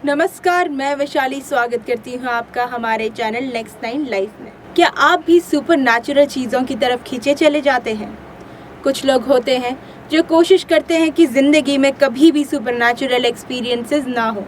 नमस्कार, मैं वैशाली स्वागत करती हूँ आपका हमारे चैनल नेक्स्ट 9 लाइफ में। क्या आप भी सुपर नेचुरल चीज़ों की तरफ खींचे चले जाते हैं? कुछ लोग होते हैं जो कोशिश करते हैं कि ज़िंदगी में कभी भी सुपर नेचुरल एक्सपीरियंसेस ना हो,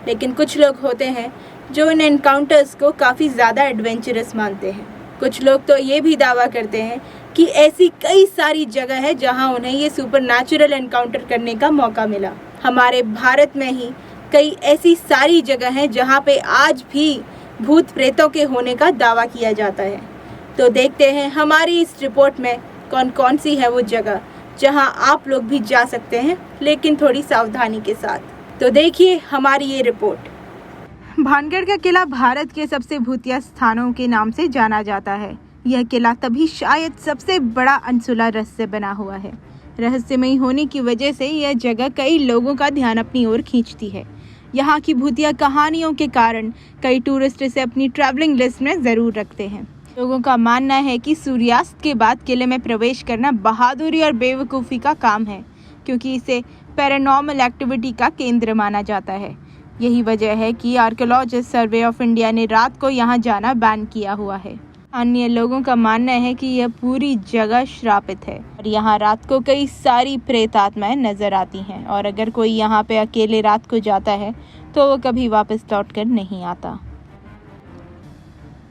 लेकिन कुछ लोग होते हैं जो इन एनकाउंटर्स को काफ़ी ज़्यादा एडवेंचरस मानते हैं। कुछ लोग तो ये भी दावा करते हैं कि ऐसी कई सारी जगह है जहाँ उन्हें ये सुपर नेचुरल एनकाउंटर करने का मौका मिला। हमारे भारत में ही कई ऐसी सारी जगह हैं जहाँ पे आज भी भूत प्रेतों के होने का दावा किया जाता है। तो देखते हैं हमारी इस रिपोर्ट में कौन कौन सी है वो जगह जहाँ आप लोग भी जा सकते हैं, लेकिन थोड़ी सावधानी के साथ। तो देखिए हमारी ये रिपोर्ट। भानगढ़ का किला भारत के सबसे भूतिया स्थानों के नाम से जाना जाता है। यह किला तभी शायद सबसे बड़ा अनसुला रहस्य बना हुआ है। रहस्यमयी होने की वजह से यह जगह कई लोगों का ध्यान अपनी ओर खींचती है। यहाँ की भूतिया कहानियों के कारण कई टूरिस्ट इसे अपनी ट्रैवलिंग लिस्ट में ज़रूर रखते हैं। लोगों का मानना है कि सूर्यास्त के बाद किले में प्रवेश करना बहादुरी और बेवकूफ़ी का काम है, क्योंकि इसे पैरानॉर्मल एक्टिविटी का केंद्र माना जाता है। यही वजह है कि आर्कियोलॉजिस्ट सर्वे ऑफ इंडिया ने रात को यहाँ जाना बैन किया हुआ है। अन्य लोगों का मानना है कि यह पूरी जगह श्रापित है और यहाँ रात को कई सारी प्रेत आत्माएं नजर आती हैं, और अगर कोई यहाँ पे अकेले रात को जाता है तो वो कभी वापस लौटकर नहीं आता।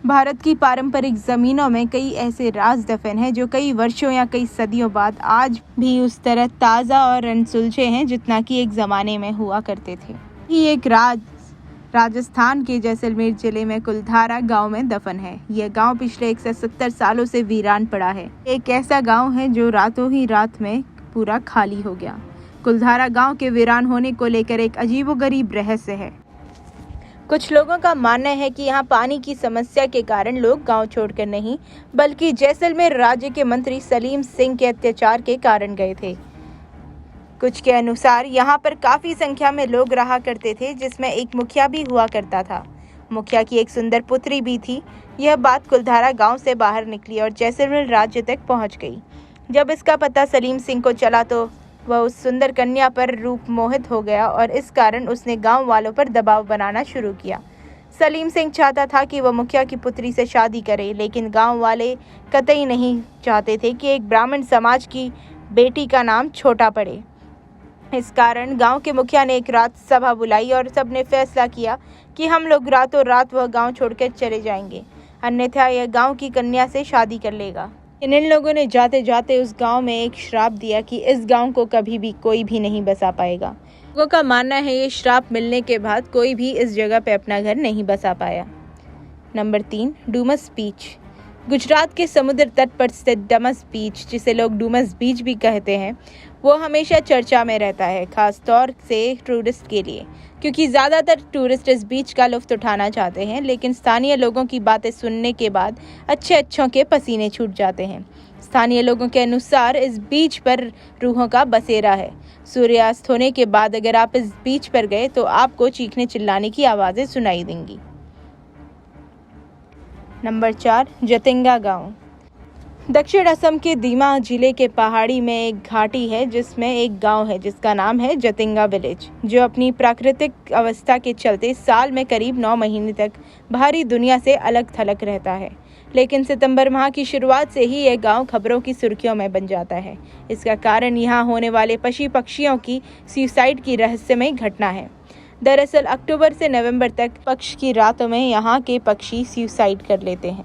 भारत की पारंपरिक ज़मीनों में कई ऐसे राज दफन हैं जो कई वर्षों या कई सदियों बाद आज भी उस तरह ताज़ा और अनसुलझे हैं जितना कि एक ज़माने में हुआ करते थे। ये एक राजस्थान के जैसलमेर जिले में कुलधारा गांव में दफन है। यह गांव पिछले 170 सालों से वीरान पड़ा है। एक ऐसा गांव है जो रातों ही रात में पूरा खाली हो गया। कुलधारा गांव के वीरान होने को लेकर एक अजीबोगरीब रहस्य है। कुछ लोगों का मानना है कि यहाँ पानी की समस्या के कारण लोग गांव छोड़कर नहीं, बल्कि जैसलमेर राज्य के मंत्री सलीम सिंह के अत्याचार के कारण गए थे। कुछ के अनुसार यहाँ पर काफ़ी संख्या में लोग रहा करते थे, जिसमें एक मुखिया भी हुआ करता था। मुखिया की एक सुंदर पुत्री भी थी। यह बात कुलधारा गांव से बाहर निकली और जैसलमेर राज्य तक पहुँच गई। जब इसका पता सलीम सिंह को चला तो वह उस सुंदर कन्या पर रूप मोहित हो गया और इस कारण उसने गांव वालों पर दबाव बनाना शुरू किया। सलीम सिंह चाहता था कि वह मुखिया की पुत्री से शादी करे, लेकिन गाँव वाले कतई नहीं चाहते थे कि एक ब्राह्मण समाज की बेटी का नाम छोटा पड़े। इस कारण गांव के मुखिया ने एक रात सभा बुलाई और सबने फैसला किया कि हम लोग रातों रात वह गांव छोड़कर चले जाएंगे, अन्यथा यह गांव की कन्या से शादी कर लेगा। इन लोगों ने जाते जाते उस गांव में एक श्राप दिया कि इस गांव को कभी भी कोई भी नहीं बसा पाएगा। लोगों का मानना है ये श्राप मिलने के बाद कोई भी इस जगह पे अपना घर नहीं बसा पाया। नंबर 3, डूमस बीच। गुजरात के समुद्र तट पर स्थित डमस बीच, जिसे लोग डूमस बीच भी कहते हैं, वो हमेशा चर्चा में रहता है, खास तौर से टूरिस्ट के लिए, क्योंकि ज़्यादातर टूरिस्ट इस बीच का लुत्फ़ उठाना चाहते हैं। लेकिन स्थानीय लोगों की बातें सुनने के बाद अच्छों के पसीने छूट जाते हैं। स्थानीय लोगों के अनुसार इस बीच पर रूहों का बसेरा है। सूर्यास्त होने के बाद अगर आप इस बीच पर गए तो आपको चीखने चिल्लाने की आवाज़ें सुनाई देंगी। नंबर 4, जतिंगा गांव। दक्षिण असम के दीमा जिले के पहाड़ी में एक घाटी है जिसमें एक गांव है जिसका नाम है जतिंगा विलेज, जो अपनी प्राकृतिक अवस्था के चलते साल में करीब 9 महीने तक बाहरी दुनिया से अलग थलग रहता है। लेकिन सितंबर माह की शुरुआत से ही यह गांव खबरों की सुर्खियों में बन जाता है। इसका कारण यहाँ होने वाले पशु पक्षियों की सुसाइड की रहस्यमय घटना है। दरअसल अक्टूबर से नवंबर तक पक्ष की रातों में यहाँ के पक्षी सुसाइड कर लेते हैं।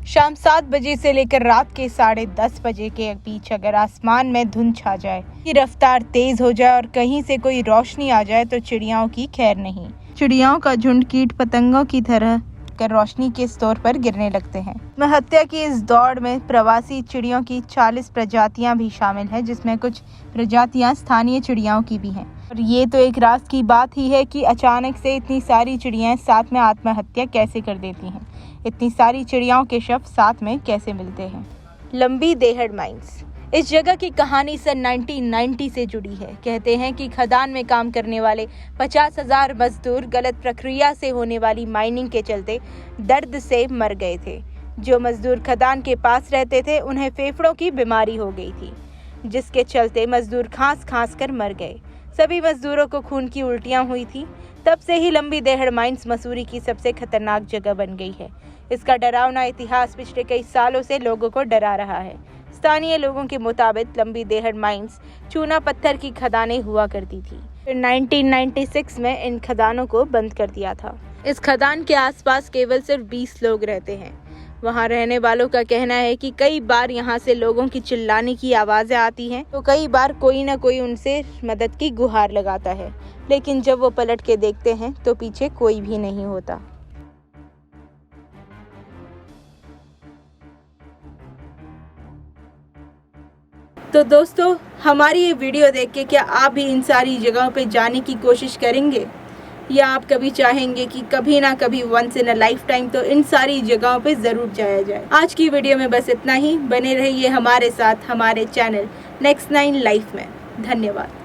शाम 7 बजे से लेकर रात के 10:30 बजे के बीच अगर आसमान में धुंध छा जाए, की रफ्तार तेज हो जाए और कहीं से कोई रोशनी आ जाए तो चिड़ियाओं की खैर नहीं। चिड़ियाओं का झुंड कीट पतंगों की तरह कर रोशनी के स्तर पर गिरने लगते हैं। हत्या की इस दौड़ में प्रवासी चिड़ियों की 40 प्रजातियां भी शामिल हैं, जिसमें कुछ प्रजातियां स्थानीय चिड़ियाओं की भी हैं। और ये तो एक राज की बात ही है कि अचानक से इतनी सारी चिड़ियां साथ में आत्महत्या कैसे कर देती हैं। इतनी सारी चिड़ियाओं के शव साथ में कैसे मिलते हैं। लंबी देहड़ माइंस। इस जगह की कहानी सन 1990 से जुड़ी है। कहते हैं कि खदान में काम करने वाले 50,000 मजदूर गलत प्रक्रिया से होने वाली माइनिंग के चलते दर्द से मर गए थे। जो मजदूर खदान के पास रहते थे उन्हें फेफड़ों की बीमारी हो गई थी, जिसके चलते मजदूर खांस खांस कर मर गए। सभी मजदूरों को खून की उल्टियां हुई थी। तब से ही लंबी देहड़ माइंस मसूरी की सबसे खतरनाक जगह बन गई है। इसका डरावना इतिहास पिछले कई सालों से लोगों को डरा रहा है। स्थानीय लोगों के मुताबिक लंबी देहड़ माइंस चूना पत्थर की खदानें हुआ करती थी। फिर 1996 में इन खदानों को बंद कर दिया था। इस खदान के आसपास केवल सिर्फ 20 लोग रहते हैं। वहां रहने वालों का कहना है कि कई बार यहां से लोगों की चिल्लाने की आवाजें आती हैं, तो कई बार कोई न कोई उनसे मदद की गुहार लगाता है, लेकिन जब वो पलट के देखते हैं तो पीछे कोई भी नहीं होता। तो दोस्तों, हमारी ये वीडियो देख के क्या आप भी इन सारी जगहों पे जाने की कोशिश करेंगे, या आप कभी चाहेंगे कि कभी ना कभी once in a life time तो इन सारी जगहों पे ज़रूर जाया जाए। आज की वीडियो में बस इतना ही। बने रहिए हमारे साथ हमारे चैनल नेक्स्ट 9 लाइफ में। धन्यवाद।